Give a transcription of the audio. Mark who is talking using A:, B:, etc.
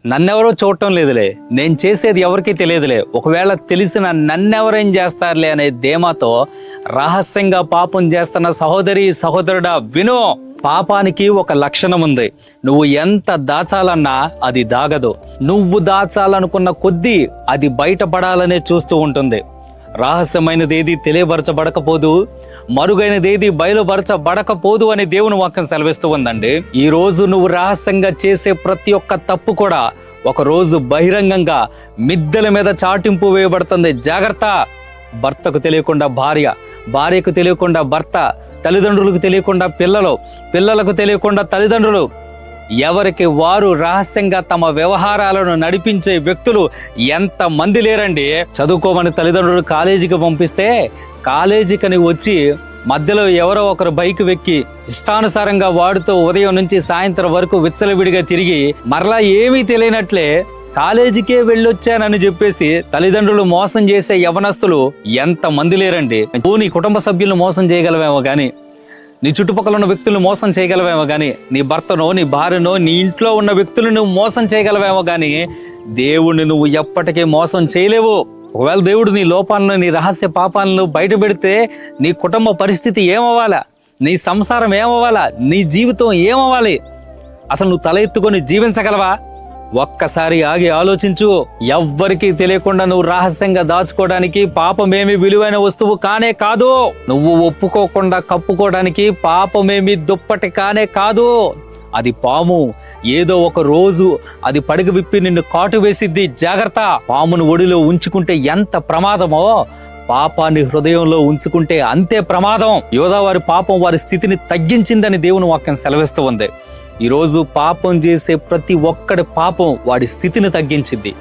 A: నన్నెవరో చూడటం లేదులే, నేను చేసేది ఎవరికీ తెలియదులే, ఒకవేళ తెలిసిన నన్నెవరేం చేస్తారులే అనే ధీమాతో రహస్యంగా పాపం చేస్తున్న సహోదరి సహోదరుడా వినో. పాపానికి ఒక లక్షణం ఉంది. నువ్వు ఎంత దాచాలన్నా అది దాగదు. నువ్వు దాచాలనుకున్న కొద్దీ అది బయటపడాలనే చూస్తూ ఉంటుంది. రహస్యమైనదేది తెలియబరచబడకపోదు, మరుగైనదేది బయలుపరచబడకపోదు అని దేవుని వాక్యం సెలవిస్తూ ఉందండి. ఈ రోజు నువ్వు రహస్యంగా చేసే ప్రతి ఒక్క తప్పు కూడా ఒక రోజు బహిరంగంగా మిద్దెల మీద చాటింపు వేయబడుతుంది. జాగ్రత్త. భర్తకు తెలియకుండా భార్య, భార్యకు తెలియకుండా భర్త, తల్లిదండ్రులకు తెలియకుండా పిల్లలు, పిల్లలకు తెలియకుండా తల్లిదండ్రులు, ఎవరికి వారు రహస్యంగా తమ వ్యవహారాలను నడిపించే వ్యక్తులు ఎంత మంది లేరండి. చదువుకోమని తల్లిదండ్రులు కాలేజీకి పంపిస్తే కాలేజీకని వచ్చి మధ్యలో ఎవరో ఒకరు బైక్ వెక్కి ఇష్టానుసారంగా వాడుతూ ఉదయం నుంచి సాయంత్రం వరకు విచ్చలవిడిగా తిరిగి మరలా ఏమీ తెలియనట్లే కాలేజీకే వెళ్ళొచ్చానని చెప్పేసి తల్లిదండ్రులు మోసం చేసే యవనస్తులు ఎంత మంది లేరండి. నువ్వు నీ కుటుంబ సభ్యులను మోసం చేయగలవేమో గాని, నీ చుట్టుపక్కల ఉన్న వ్యక్తులను మోసం చేయగలవేమో గాని, నీ భర్తనో నీ భార్యనో నీ ఇంట్లో ఉన్న వ్యక్తులను నువ్వు మోసం చేయగలవేమో గాని దేవుణ్ణి నువ్వు ఎప్పటికీ మోసం చేయలేవు. ఒకవేళ దేవుడు నీ లోపాలను, నీ రహస్య పాపాలను బయట పెడితే నీ కుటుంబ పరిస్థితి ఏమవ్వాలా, నీ సంసారం ఏమవ్వాలా, నీ జీవితం ఏమవ్వాలి? అసలు నువ్వు తల ఎత్తుకొని జీవించగలవా? ఒక్కసారి ఆగి ఆలోచించు. ఎవ్వరికీ తెలియకుండా నువ్వు రహస్యంగా దాచుకోవడానికి పాపమేమి విలువైన వస్తువు కానే కాదు. నువ్వు ఒప్పుకోకుండా కప్పుకోవడానికి పాపమేమి దుప్పటి కానే కాదు. అది పాము. ఏదో ఒక రోజు అది పడగ విప్పి నిన్ను కాటు వేసిద్ది. జాగ్రత్త. పామును ఒడిలో ఉంచుకుంటే ఎంత ప్రమాదమో, పాపాన్ని హృదయంలో ఉంచుకుంటే అంతే ప్రమాదం. యోధా వారి పాపం వారి స్థితిని తగ్గించిందని దేవుని వాక్యం సెలవిస్తూ ఉంది. ఈరోజు పాపం చేసే ప్రతి ఒక్కడి పాపం వాడి స్థితిని తగ్గించింది.